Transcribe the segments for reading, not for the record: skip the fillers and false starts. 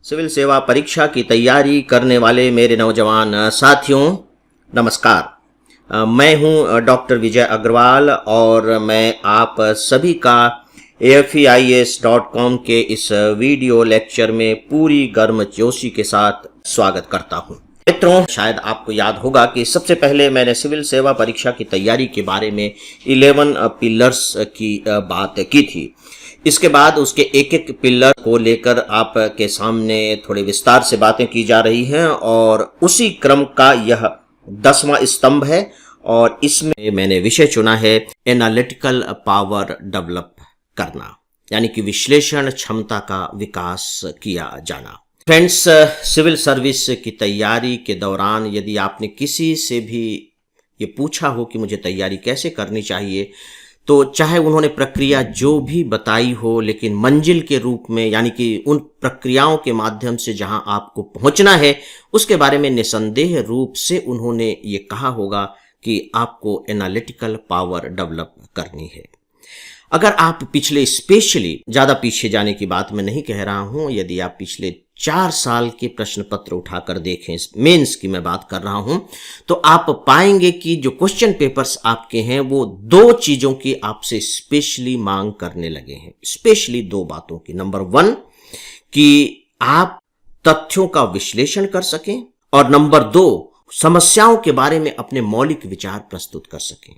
Civil सेवा परीक्षा की तैयारी करने वाले मेरे नौजवान साथियों, नमस्कार। मैं हूं डॉक्टर विजय अग्रवाल और मैं आप सभी का AFEIAS.com के इस वीडियो लेक्चर में पूरी गर्मजोशी के साथ स्वागत करता हूं। मित्रों, शायद आपको याद होगा कि सबसे पहले मैंने सिविल सेवा परीक्षा की तैयारी के बारे में 11 पिलर्स की बात की थी। इसके बाद उसके एक एक पिलर को लेकर आपके सामने थोड़े विस्तार से बातें की जा रही हैं और उसी क्रम का यह 10वां स्तंभ है और इसमें मैंने विषय चुना है एनालिटिकल पावर डेवलप करना, यानी कि विश्लेषण क्षमता का विकास किया जाना। फ्रेंड्स, सिविल सर्विस की तैयारी के दौरान यदि आपने किसी से भी ये पूछा हो कि मुझे तैयारी कैसे करनी चाहिए, तो चाहे उन्होंने प्रक्रिया जो भी बताई हो, लेकिन मंजिल के रूप में, यानी कि उन प्रक्रियाओं के माध्यम से जहां आपको पहुंचना है, उसके बारे में निसंदेह रूप से उन्होंने ये कहा होगा कि आपको एनालिटिकल पावर डेवलप करनी है। अगर आप पिछले, स्पेशली ज़्यादा पीछे जाने की बात मैं नहीं कह रहा हूं, यदि आप पिछले 4 साल के प्रश्न पत्र उठाकर देखें, मेंस की मैं बात कर रहा हूं, तो आप पाएंगे कि जो क्वेश्चन पेपर्स आपके हैं वो 2 चीज़ों की आपसे स्पेशली मांग करने लगे हैं। स्पेशली 2 बातों की। नंबर 1 कि आप तथ्यों का विश्लेषण कर सकें और नंबर 2 समस्याओं के बारे में अपने मौलिक विचार प्रस्तुत कर सकें।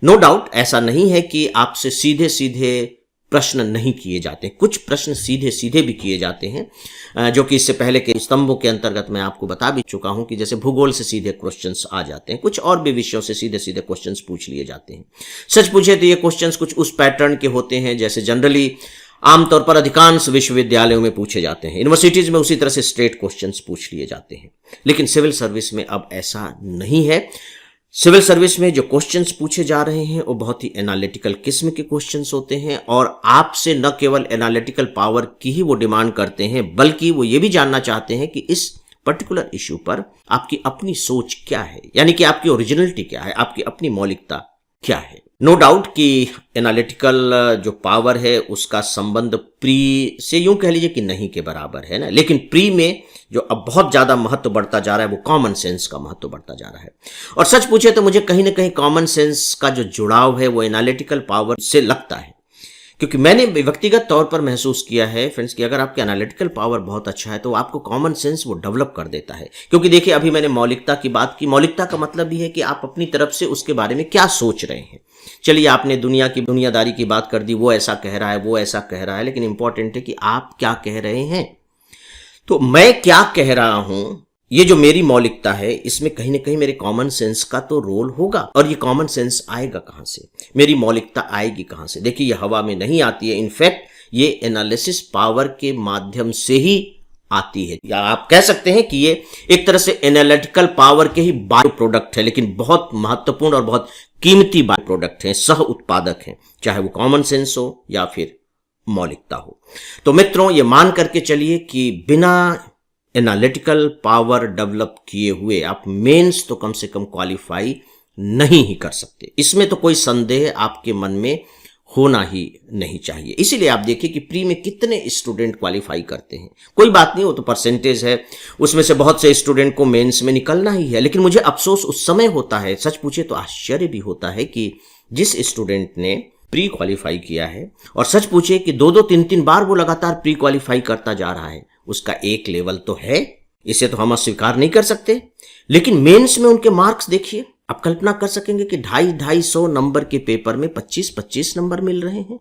नो डाउट ऐसा नहीं है कि आपसे सीधे सीधे प्रश्न नहीं किए जाते, कुछ प्रश्न सीधे सीधे भी किए जाते हैं, जो कि इससे पहले के स्तंभों के अंतर्गत मैं आपको बता भी चुका हूं कि जैसे भूगोल से सीधे क्वेश्चंस आ जाते हैं, कुछ और भी विषयों से सीधे सीधे क्वेश्चंस पूछ लिए जाते हैं। सच पूछे तो ये क्वेश्चंस कुछ उस पैटर्न के होते हैं जैसे जनरली आमतौर पर अधिकांश विश्वविद्यालयों में पूछे जाते हैं, यूनिवर्सिटीज में उसी तरह से स्ट्रेट क्वेश्चंस पूछ लिए जाते हैं। लेकिन सिविल सर्विस में अब ऐसा नहीं है। सिविल सर्विस में जो क्वेश्चंस पूछे जा रहे हैं वो बहुत ही एनालिटिकल किस्म के क्वेश्चंस होते हैं और आपसे न केवल एनालिटिकल पावर की ही वो डिमांड करते हैं, बल्कि वो ये भी जानना चाहते हैं कि इस पर्टिकुलर इश्यू पर आपकी अपनी सोच क्या है, यानी कि आपकी ओरिजिनलिटी क्या है, आपकी अपनी मौलिकता क्या है। नो डाउट कि एनालिटिकल जो पावर है उसका संबंध प्री से यूं कह लीजिए कि नहीं के बराबर है ना, लेकिन प्री में जो अब बहुत ज्यादा महत्व बढ़ता जा रहा है वो कॉमन सेंस का महत्व बढ़ता जा रहा है। और सच पूछे तो मुझे कहीं ना कहीं कॉमन सेंस का जो जुड़ाव है वो एनालिटिकल पावर से लगता है, क्योंकि मैंने व्यक्तिगत तौर पर महसूस किया है फ्रेंड्स कि अगर आपका एनालिटिकल पावर बहुत अच्छा है तो आपको कॉमन सेंस वो डेवलप कर देता है। क्योंकि देखिए, अभी मैंने मौलिकता की बात की। मौलिकता का मतलब भी है कि आप अपनी तरफ से उसके बारे में क्या सोच रहे हैं। चलिए, आपने दुनिया की दुनियादारी की बात कर दी, वो ऐसा कह रहा है, वो ऐसा कह रहा है, लेकिन इंपॉर्टेंट है कि आप क्या कह रहे हैं। तो मैं क्या कह रहा हूं, ये जो मेरी मौलिकता है, इसमें कहीं ना कहीं मेरे कॉमन सेंस का तो रोल होगा। और ये कॉमन सेंस आएगा कहां से, मेरी मौलिकता आएगी कहां से? देखिए, ये हवा में नहीं आती है। इनफैक्ट ये एनालिसिस पावर के माध्यम से ही आती है, या आप कह सकते हैं कि ये एक तरह से एनालिटिकल पावर के ही बाय प्रोडक्ट है, लेकिन बहुत महत्वपूर्ण और बहुत कीमती बाय प्रोडक्ट है, सह उत्पादक है, चाहे वो कॉमन सेंस हो या फिर मौलिकता हो। तो मित्रों, ये मान करके चलिए कि बिना एनालिटिकल पावर डेवलप किए हुए आप मेंस तो कम से कम क्वालिफाई नहीं ही कर सकते। इसमें तो कोई संदेह आपके मन में होना ही नहीं चाहिए। इसीलिए आप देखिए कि प्री में कितने स्टूडेंट क्वालिफाई करते हैं। कोई बात नहीं, वो तो परसेंटेज है, उसमें से बहुत से स्टूडेंट को मेंस में निकलना ही है। लेकिन मुझे अफसोस उस समय होता है, सच पूछे तो आश्चर्य भी होता है, कि जिस स्टूडेंट ने प्री क्वालिफाई किया है और सच पूछे कि 2-2, 3-3 बार वो लगातार प्री क्वालिफाई करता जा रहा है, उसका एक लेवल तो है, इसे तो हम अस्वीकार नहीं कर सकते। लेकिन मेंस में उनके मार्क्स देखिए, आप कल्पना कर सकेंगे कि 250-250 नंबर के पेपर में 25-25 नंबर मिल रहे हैं।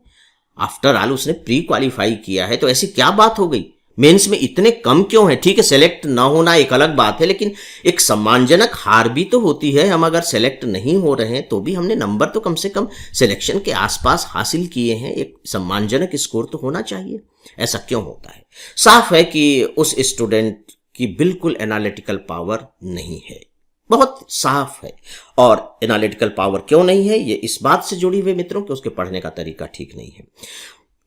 आफ्टर ऑल उसने प्री क्वालिफाई किया है, तो ऐसी क्या बात हो गई? मेंस में इतने कम क्यों है? ठीक है, सेलेक्ट ना होना एक अलग बात है, लेकिन एक सम्मानजनक हार भी तो होती है। हम अगर सेलेक्ट नहीं हो रहे हैं तो भी हमने नंबर तो कम से कम सिलेक्शन के आसपास हासिल किए हैं, एक सम्मानजनक स्कोर तो होना चाहिए। ऐसा क्यों होता है? साफ है कि उस स्टूडेंट की बिल्कुल एनालिटिकल पावर नहीं है, बहुत साफ है। और एनालिटिकल पावर क्यों नहीं है, ये इस बात से जुड़ी हुई मित्रों कि उसके पढ़ने का तरीका ठीक नहीं है।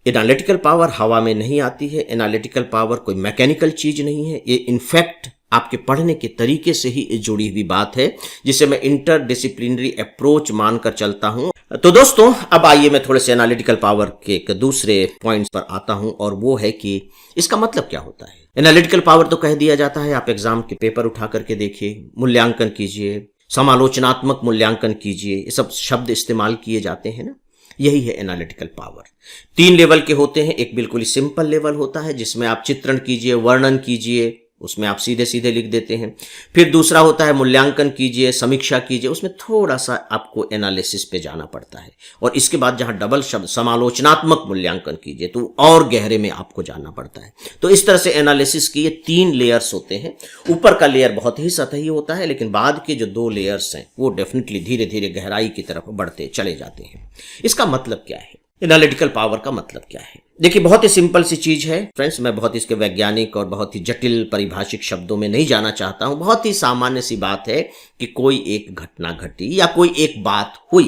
एनालिटिकल पावर हवा में नहीं आती है। एनालिटिकल पावर कोई मैकेनिकल चीज नहीं है, ये इनफैक्ट आपके पढ़ने के तरीके से ही जुड़ी हुई बात है, जिसे मैं इंटरडिसिप्लिनरी अप्रोच मानकर चलता हूं। तो दोस्तों अब आइए मैं थोड़े से एनालिटिकल पावर के एक दूसरे पॉइंट्स पर आता हूं, और वो है कि इसका मतलब क्या होता है। एनालिटिकल पावर तो कह दिया जाता है, आप एग्जाम के पेपर उठा करके देखिए, मूल्यांकन कीजिए, समालोचनात्मक मूल्यांकन कीजिए, ये सब शब्द इस्तेमाल किए जाते हैं ना, यही है एनालिटिकल पावर। 3 लेवल के होते हैं। एक बिल्कुल ही सिंपल लेवल होता है जिसमें आप चित्रण कीजिए, वर्णन कीजिए, उसमें आप सीधे सीधे लिख देते हैं। फिर दूसरा होता है मूल्यांकन कीजिए, समीक्षा कीजिए, उसमें थोड़ा सा आपको एनालिसिस पे जाना पड़ता है। और इसके बाद जहां डबल शब्द समालोचनात्मक मूल्यांकन कीजिए तो और गहरे में आपको जाना पड़ता है। तो इस तरह से एनालिसिस की ये 3 लेयर्स होते हैं। ऊपर का लेयर बहुत ही सतही होता है, लेकिन बाद के जो 2 लेयर्स हैं वो डेफिनेटली धीरे धीरे गहराई की तरफ बढ़ते चले जाते हैं। इसका मतलब क्या है, एनालिटिकल पावर का मतलब क्या है? देखिए, बहुत ही सिंपल सी चीज है फ्रेंड्स। मैं बहुत इसके वैज्ञानिक और बहुत ही जटिल परिभाषिक शब्दों में नहीं जाना चाहता हूं। बहुत ही सामान्य सी बात है कि कोई एक घटना घटी या कोई एक बात हुई,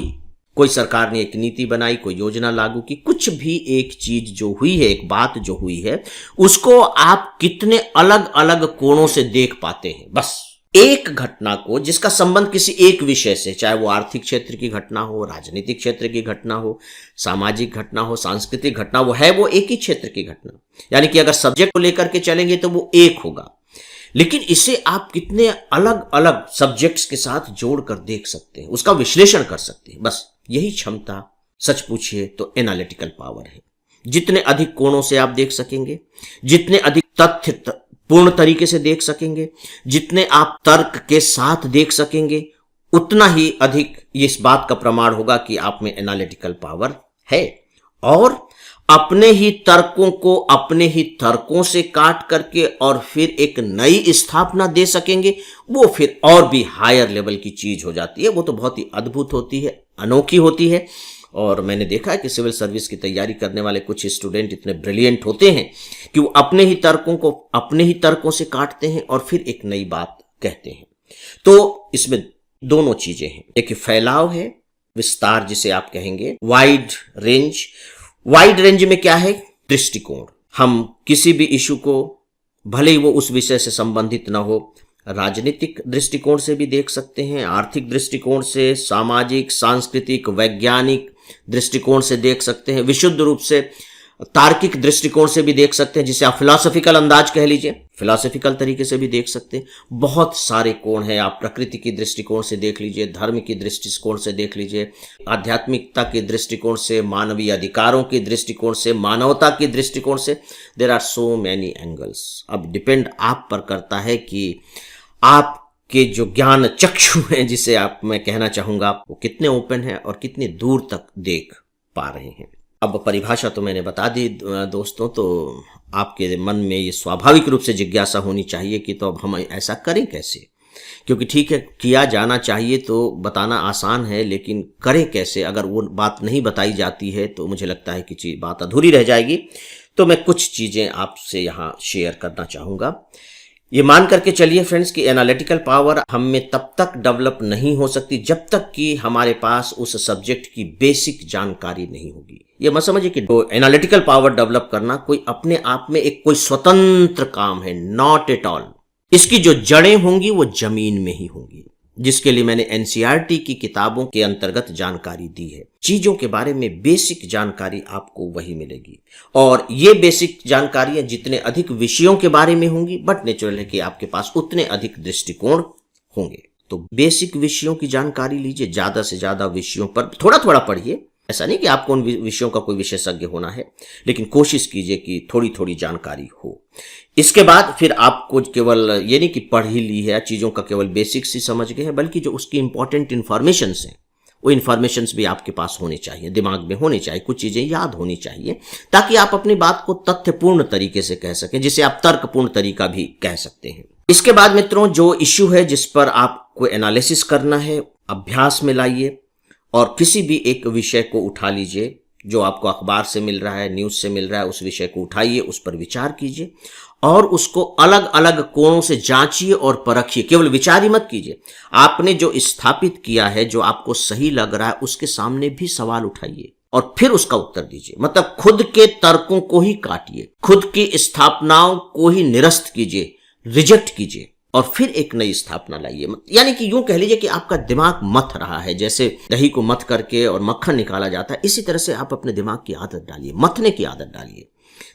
कोई सरकार ने एक नीति बनाई, कोई योजना लागू की, कुछ भी एक चीज जो हुई है, एक बात जो हुई है, उसको आप कितने अलग अलग कोणों से देख पाते हैं। बस एक घटना को जिसका संबंध किसी एक विषय से, चाहे वो आर्थिक क्षेत्र की घटना हो, राजनीतिक क्षेत्र की घटना हो, सामाजिक घटना हो, सांस्कृतिक घटना हो, है वो एक ही क्षेत्र की घटना। यानी कि अगर सब्जेक्ट को लेकर के चलेंगे तो वो एक होगा, लेकिन इसे आप कितने अलग अलग सब्जेक्ट्स के साथ जोड़कर देख सकते हैं, उसका विश्लेषण कर सकते हैं। बस यही क्षमता सच पूछिए तो एनालिटिकल पावर है। जितने अधिक कोणों से आप देख सकेंगे, जितने अधिक तथ्य पूर्ण तरीके से देख सकेंगे, जितने आप तर्क के साथ देख सकेंगे, उतना ही अधिक इस बात का प्रमाण होगा कि आप में एनालिटिकल पावर है। और अपने ही तर्कों को अपने ही तर्कों से काट करके और फिर एक नई स्थापना दे सकेंगे, वो फिर और भी हायर लेवल की चीज हो जाती है। वो तो बहुत ही अद्भुत होती है, अनोखी होती है। और मैंने देखा है कि सिविल सर्विस की तैयारी करने वाले कुछ स्टूडेंट इतने ब्रिलियंट होते हैं कि वो अपने ही तर्कों को अपने ही तर्कों से काटते हैं और फिर एक नई बात कहते हैं। तो इसमें दोनों चीजें हैं, एक फैलाव है, विस्तार जिसे आप कहेंगे, वाइड रेंज। वाइड रेंज में क्या है, दृष्टिकोण। हम किसी भी इशू को, भले ही वो उस विषय से संबंधित न हो, राजनीतिक दृष्टिकोण से भी देख सकते हैं, आर्थिक दृष्टिकोण से, सामाजिक, सांस्कृतिक, वैज्ञानिक दृष्टिकोण से देख सकते हैं, विशुद्ध रूप से तार्किक दृष्टिकोण से भी देख सकते हैं, जिसे आप फिलॉसफिकल अंदाज कह लीजिए, फिलॉसफिकल तरीके से भी देख सकते हैं। बहुत सारे कोण हैं। आप प्रकृति की दृष्टिकोण से देख लीजिए, धर्म की दृष्टिकोण से देख लीजिए, आध्यात्मिकता के दृष्टिकोण से, मानवीय अधिकारों के दृष्टिकोण से, मानवता के दृष्टिकोण से। There are so many angles. अब डिपेंड आप पर करता है कि आपके जो ज्ञान चक्षु हैं, जिसे आप मैं कहना चाहूंगा, वो कितने ओपन है और कितने दूर तक देख पा रहे हैं। अब परिभाषा तो मैंने बता दी दोस्तों, तो आपके मन में ये स्वाभाविक रूप से जिज्ञासा होनी चाहिए कि तो अब हम ऐसा करें कैसे। क्योंकि ठीक है, किया जाना चाहिए तो बताना आसान है, लेकिन करें कैसे अगर वो बात नहीं बताई जाती है तो मुझे लगता है कि बात अधूरी रह जाएगी। तो मैं कुछ चीज़ें आपसे यहाँ शेयर करना चाहूँगा। ये मान करके चलिए फ्रेंड्स कि एनालिटिकल पावर हम में तब तक डेवलप नहीं हो सकती जब तक कि हमारे पास उस सब्जेक्ट की बेसिक जानकारी नहीं होगी। ये मत समझिए कि एनालिटिकल पावर डेवलप करना कोई अपने आप में एक कोई स्वतंत्र काम है, नॉट एट ऑल। इसकी जो जड़ें होंगी वो जमीन में ही होंगी, जिसके लिए मैंने एनसीईआरटी की किताबों के अंतर्गत जानकारी दी है। चीजों के बारे में बेसिक जानकारी आपको वही मिलेगी, और ये बेसिक जानकारियां जितने अधिक विषयों के बारे में होंगी, बट नेचुरल है कि आपके पास उतने अधिक दृष्टिकोण होंगे। तो बेसिक विषयों की जानकारी लीजिए, ज्यादा से ज्यादा विषयों पर थोड़ा थोड़ा पढ़िए। ऐसा नहीं कि आपको उन विषयों का कोई विशेषज्ञ होना है, लेकिन कोशिश कीजिए कि थोड़ी थोड़ी जानकारी हो। इसके बाद फिर आपको केवल ये नहीं कि पढ़ ही ली है, चीज़ों का केवल बेसिक्स ही समझ गए हैं, बल्कि जो उसकी इंपॉर्टेंट इन्फॉर्मेशंस हैं वो इन्फॉर्मेशंस भी आपके पास होने चाहिए, दिमाग में होने चाहिए, कुछ चीज़ें याद होनी चाहिए, ताकि आप अपनी बात को तथ्यपूर्ण तरीके से कह सकें, जिसे आप तर्कपूर्ण तरीका भी कह सकते हैं। इसके बाद मित्रों, जो इश्यू है जिस पर आपको एनालिसिस करना है, अभ्यास में लाइए और किसी भी एक विषय को उठा लीजिए जो आपको अखबार से मिल रहा है, न्यूज़ से मिल रहा है, उस विषय को उठाइए, उस पर विचार कीजिए और उसको अलग अलग कोणों से जांचिए और परखिए। केवल विचार ही मत कीजिए, आपने जो स्थापित किया है, जो आपको सही लग रहा है, उसके सामने भी सवाल उठाइए और फिर उसका उत्तर दीजिए। मतलब खुद के तर्कों को ही काटिए, खुद की स्थापनाओं को ही निरस्त कीजिए, रिजेक्ट कीजिए। और फिर एक नई स्थापना लाइए। यानी कि यूं कह लीजिए कि आपका दिमाग मथ रहा है, जैसे दही को मथ करके और मक्खन निकाला जाता है, इसी तरह से आप अपने दिमाग की आदत डालिए, मथने की आदत डालिए,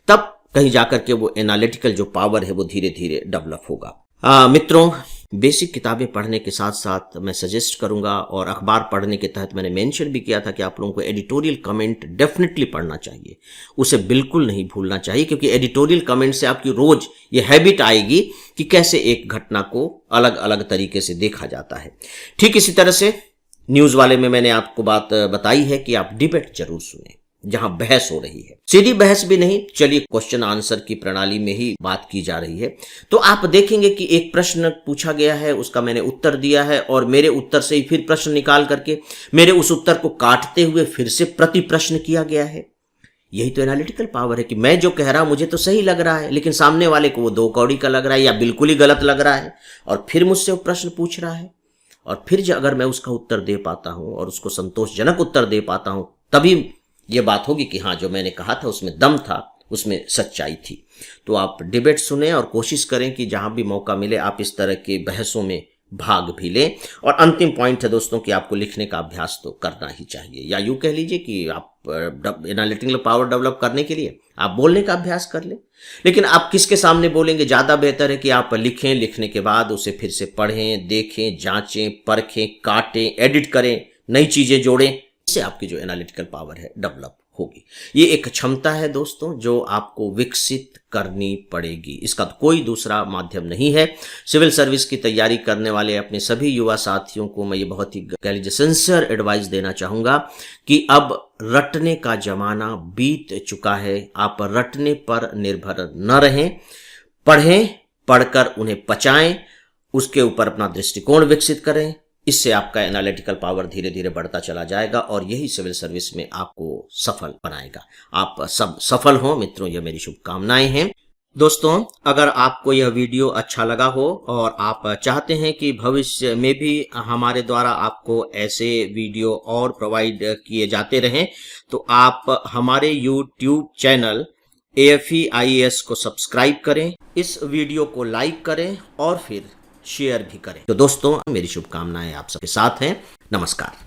तब कहीं जाकर के वो एनालिटिकल जो पावर है वो धीरे धीरे डेवलप होगा। मित्रों, बेसिक किताबें पढ़ने के साथ साथ मैं सजेस्ट करूंगा, और अखबार पढ़ने के तहत मैंने मेंशन भी किया था कि आप लोगों को एडिटोरियल कमेंट डेफिनेटली पढ़ना चाहिए, उसे बिल्कुल नहीं भूलना चाहिए, क्योंकि एडिटोरियल कमेंट से आपकी रोज ये हैबिट आएगी कि कैसे एक घटना को अलग अलग तरीके से देखा जाता है। ठीक इसी तरह से न्यूज वाले में मैंने आपको बात बताई है कि आप डिबेट जरूर सुने, जहां बहस हो रही है, सीधी बहस भी नहीं, चलिए क्वेश्चन आंसर की प्रणाली में ही बात की जा रही है। तो आप देखेंगे कि एक प्रश्न पूछा गया है, उसका मैंने उत्तर दिया है, और मेरे उत्तर से ही फिर प्रश्न निकाल करके मेरे उस उत्तर को काटते हुए फिर से प्रति प्रश्न किया गया है। यही तो एनालिटिकल पावर है कि मैं जो कह रहा हूं मुझे तो सही लग रहा है, लेकिन सामने वाले को वो दो कौड़ी का लग रहा है या बिल्कुल ही गलत लग रहा है, और फिर मुझसे वो प्रश्न पूछ रहा है, और फिर अगर मैं उसका उत्तर दे पाता हूं और उसको संतोषजनक उत्तर दे पाता हूं, तभी ये बात होगी कि हाँ, जो मैंने कहा था उसमें दम था, उसमें सच्चाई थी। तो आप डिबेट सुने और कोशिश करें कि जहां भी मौका मिले आप इस तरह के बहसों में भाग भी लें। और अंतिम पॉइंट है दोस्तों कि आपको लिखने का अभ्यास तो करना ही चाहिए, या यूं कह लीजिए कि आप एनालिटिकल पावर डेवलप करने के लिए आप बोलने का अभ्यास कर लें। लेकिन आप किसके सामने बोलेंगे, ज्यादा बेहतर है कि आप लिखें, लिखने के बाद उसे फिर से पढ़ें, देखें, जांचें, परखें, काटें, एडिट करें, नई चीजें जोड़ें, इससे आपकी जो एनालिटिकल पावर है डेवलप होगी। ये एक क्षमता है दोस्तों जो आपको विकसित करनी पड़ेगी, इसका तो कोई दूसरा माध्यम नहीं है। सिविल सर्विस की तैयारी करने वाले अपने सभी युवा साथियों को मैं ये बहुत ही कह लीजिए सिंसियर एडवाइस देना चाहूंगा कि अब रटने का जमाना बीत चुका है। आप रटने पर निर्भर न रहें, पढ़ें, पढ़कर उन्हें पचाएं, उसके ऊपर अपना दृष्टिकोण विकसित करें। इससे आपका एनालिटिकल पावर धीरे धीरे बढ़ता चला जाएगा और यही सिविल सर्विस में आपको सफल बनाएगा। आप सब सफल हो मित्रों, यह मेरी शुभकामनाएं हैं। दोस्तों, अगर आपको यह वीडियो अच्छा लगा हो और आप चाहते हैं कि भविष्य में भी हमारे द्वारा आपको ऐसे वीडियो और प्रोवाइड किए जाते रहें, तो आप हमारे YouTube चैनल AFE IAS को सब्सक्राइब करें, इस वीडियो को लाइक करें और फिर शेयर भी करें। तो दोस्तों, मेरी शुभकामनाएं आप सबके साथ हैं। नमस्कार।